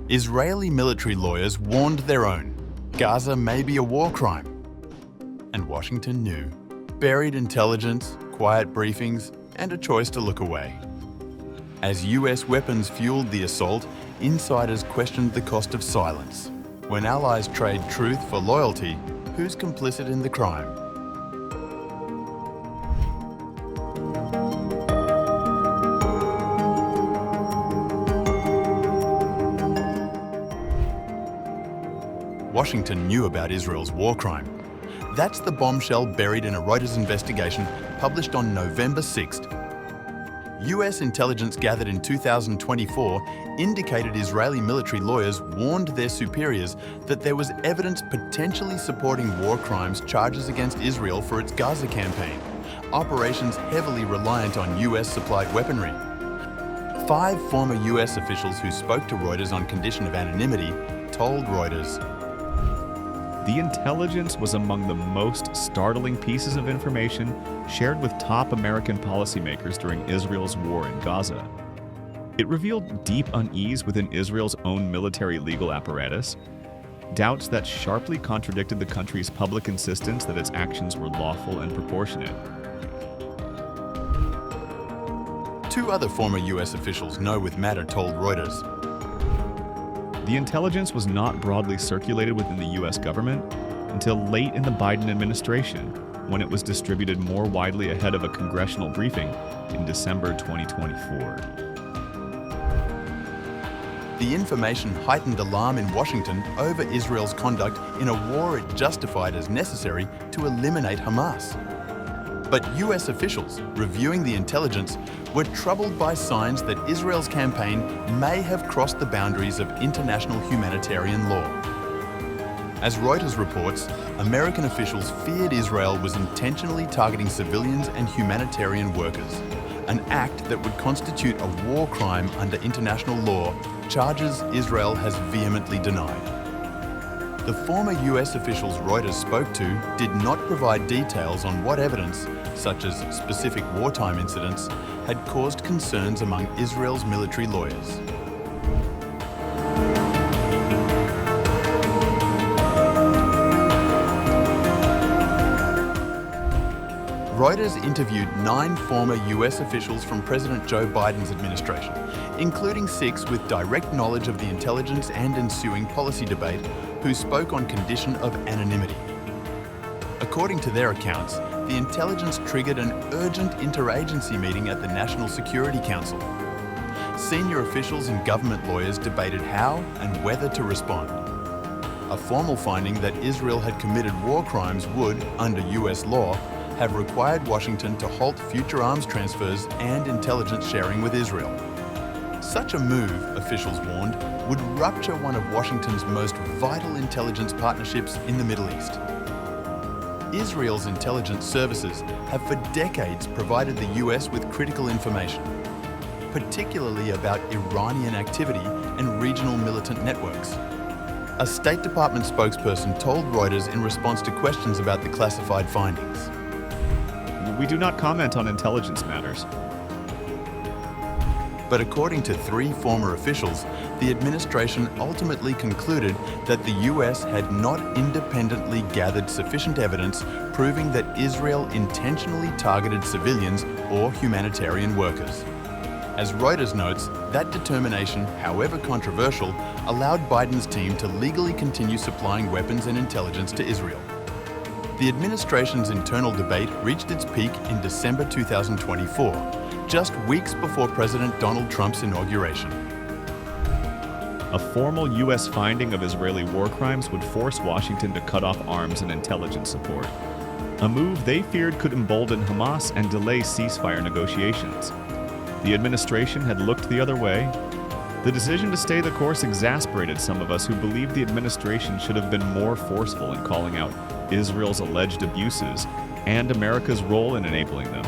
Israeli military lawyers warned their own. Gaza may be a war crime. And Washington knew. Buried intelligence, quiet briefings, and a choice to look away. As US weapons fueled the assault, insiders questioned the cost of silence. When allies trade truth for loyalty, who's complicit in the crime? Washington knew about Israel's war crime. That's the bombshell buried in a Reuters investigation published on November 6th. US intelligence gathered in 2024 indicated Israeli military lawyers warned their superiors that there was evidence potentially supporting war crimes charges against Israel for its Gaza campaign, operations heavily reliant on US-supplied weaponry. 5 former US officials who spoke to Reuters on condition of anonymity told Reuters, "The intelligence was among the most startling pieces of information shared with top American policymakers during Israel's war in Gaza. It revealed deep unease within Israel's own military legal apparatus, doubts that sharply contradicted the country's public insistence that its actions were lawful and proportionate." 2 other former US officials know with matter told Reuters, "The intelligence was not broadly circulated within the U.S. government until late in the Biden administration, when it was distributed more widely ahead of a congressional briefing in December 2024. The information heightened alarm in Washington over Israel's conduct in a war it justified as necessary to eliminate Hamas. But US officials reviewing the intelligence were troubled by signs that Israel's campaign may have crossed the boundaries of international humanitarian law. As Reuters reports, American officials feared Israel was intentionally targeting civilians and humanitarian workers, an act that would constitute a war crime under international law, charges Israel has vehemently denied. The former US officials Reuters spoke to did not provide details on what evidence, such as specific wartime incidents, had caused concerns among Israel's military lawyers. Reuters interviewed 9 former US officials from President Joe Biden's administration, including 6 with direct knowledge of the intelligence and ensuing policy debate, who spoke on condition of anonymity. According to their accounts, the intelligence triggered an urgent interagency meeting at the National Security Council. Senior officials and government lawyers debated how and whether to respond. A formal finding that Israel had committed war crimes would, under US law, have required Washington to halt future arms transfers and intelligence sharing with Israel. Such a move, officials warned, would rupture one of Washington's most vital intelligence partnerships in the Middle East. Israel's intelligence services have for decades provided the US with critical information, particularly about Iranian activity and regional militant networks. A State Department spokesperson told Reuters in response to questions about the classified findings, "We do not comment on intelligence matters." But according to 3 former officials, the administration ultimately concluded that the US had not independently gathered sufficient evidence proving that Israel intentionally targeted civilians or humanitarian workers. As Reuters notes, that determination, however controversial, allowed Biden's team to legally continue supplying weapons and intelligence to Israel. The administration's internal debate reached its peak in December 2024, just weeks before President Donald Trump's inauguration. A formal U.S. finding of Israeli war crimes would force Washington to cut off arms and intelligence support, a move they feared could embolden Hamas and delay ceasefire negotiations. The administration had looked the other way. The decision to stay the course exasperated some of us who believed the administration should have been more forceful in calling out Israel's alleged abuses and America's role in enabling them.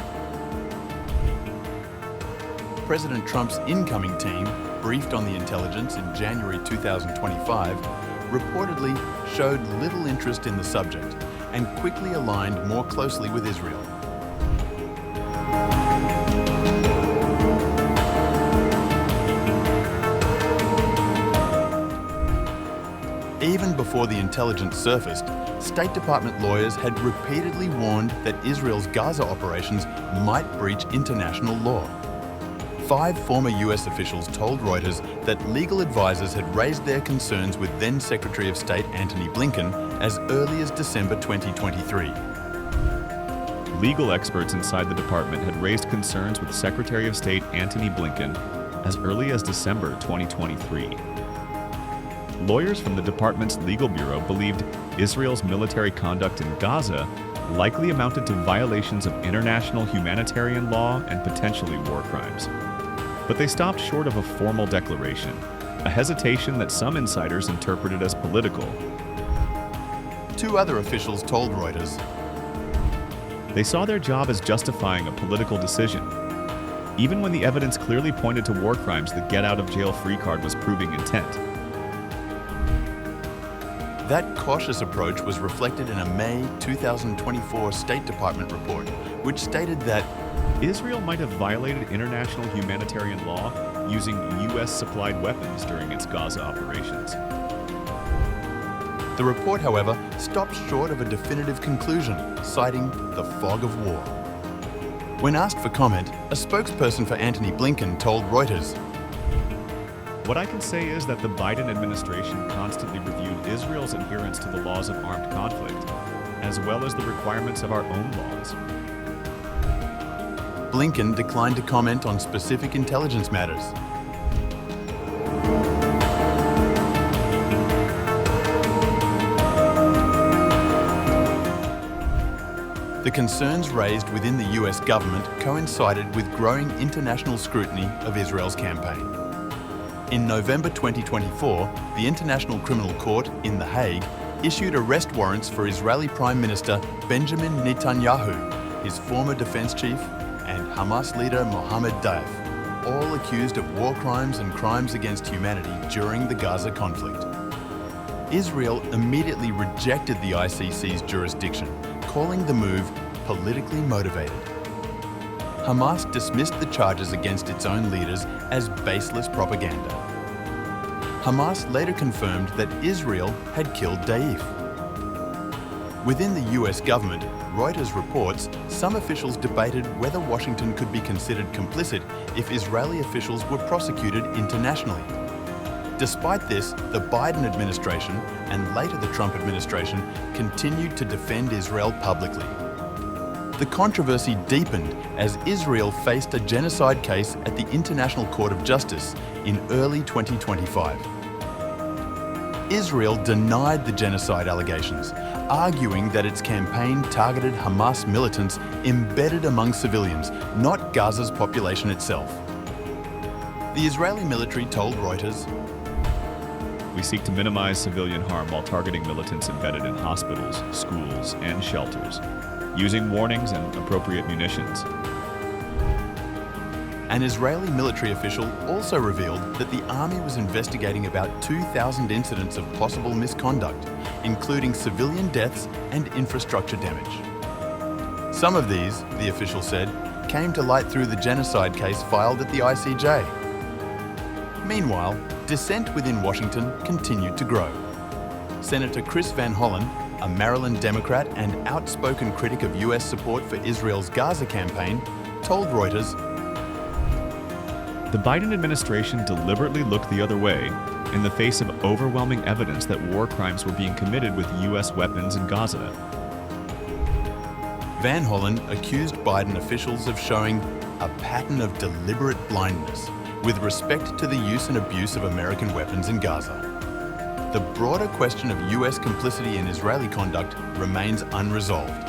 President Trump's incoming team, briefed on the intelligence in January 2025, reportedly showed little interest in the subject and quickly aligned more closely with Israel. Even before the intelligence surfaced, State Department lawyers had repeatedly warned that Israel's Gaza operations might breach international law. 5 former US officials told Reuters that legal advisors had raised their concerns with then Secretary of State Antony Blinken as early as December 2023. Legal experts inside the department had raised concerns with Secretary of State Antony Blinken as early as December 2023. Lawyers from the department's legal bureau believed Israel's military conduct in Gaza likely amounted to violations of international humanitarian law and potentially war crimes. But they stopped short of a formal declaration, a hesitation that some insiders interpreted as political. 2 other officials told Reuters they saw their job as justifying a political decision. Even when the evidence clearly pointed to war crimes, the get-out-of-jail-free card was proving intent. That cautious approach was reflected in a May 2024 State Department report, which stated that Israel might have violated international humanitarian law using US-supplied weapons during its Gaza operations. The report, however, stopped short of a definitive conclusion, citing the fog of war. When asked for comment, a spokesperson for Antony Blinken told Reuters, "What I can say is that the Biden administration constantly reviewed Israel's adherence to the laws of armed conflict, as well as the requirements of our own laws." Blinken declined to comment on specific intelligence matters. The concerns raised within the US government coincided with growing international scrutiny of Israel's campaign. In November 2024, the International Criminal Court in The Hague issued arrest warrants for Israeli Prime Minister Benjamin Netanyahu, his former defense chief, and Hamas leader Mohammed Deif, all accused of war crimes and crimes against humanity during the Gaza conflict. Israel immediately rejected the ICC's jurisdiction, calling the move politically motivated. Hamas dismissed the charges against its own leaders as baseless propaganda. Hamas later confirmed that Israel had killed Deif. Within the US government, Reuters reports some officials debated whether Washington could be considered complicit if Israeli officials were prosecuted internationally. Despite this, the Biden administration, and later the Trump administration, continued to defend Israel publicly. The controversy deepened as Israel faced a genocide case at the International Court of Justice in early 2025. Israel denied the genocide allegations, arguing that its campaign targeted Hamas militants embedded among civilians, not Gaza's population itself. The Israeli military told Reuters, "We seek to minimize civilian harm while targeting militants embedded in hospitals, schools, and shelters, using warnings and appropriate munitions." An Israeli military official also revealed that the army was investigating about 2,000 incidents of possible misconduct, including civilian deaths and infrastructure damage. Some of these, the official said, came to light through the genocide case filed at the ICJ. Meanwhile, dissent within Washington continued to grow. Senator Chris Van Hollen, a Maryland Democrat and outspoken critic of US support for Israel's Gaza campaign, told Reuters, "The Biden administration deliberately looked the other way in the face of overwhelming evidence that war crimes were being committed with US weapons in Gaza." Van Hollen accused Biden officials of showing a pattern of deliberate blindness with respect to the use and abuse of American weapons in Gaza. The broader question of US complicity in Israeli conduct remains unresolved.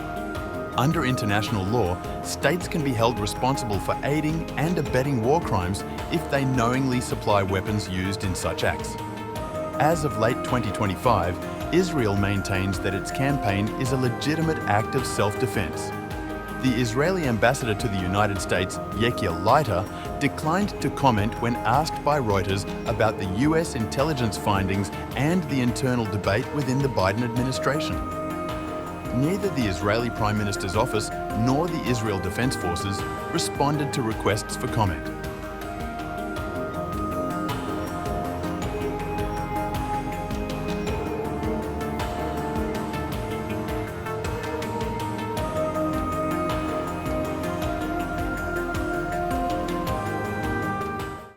Under international law, states can be held responsible for aiding and abetting war crimes if they knowingly supply weapons used in such acts. As of late 2025, Israel maintains that its campaign is a legitimate act of self-defense. The Israeli ambassador to the United States, Yechiel Leiter, declined to comment when asked by Reuters about the US intelligence findings and the internal debate within the Biden administration. Neither the Israeli Prime Minister's office nor the Israel Defense Forces responded to requests for comment.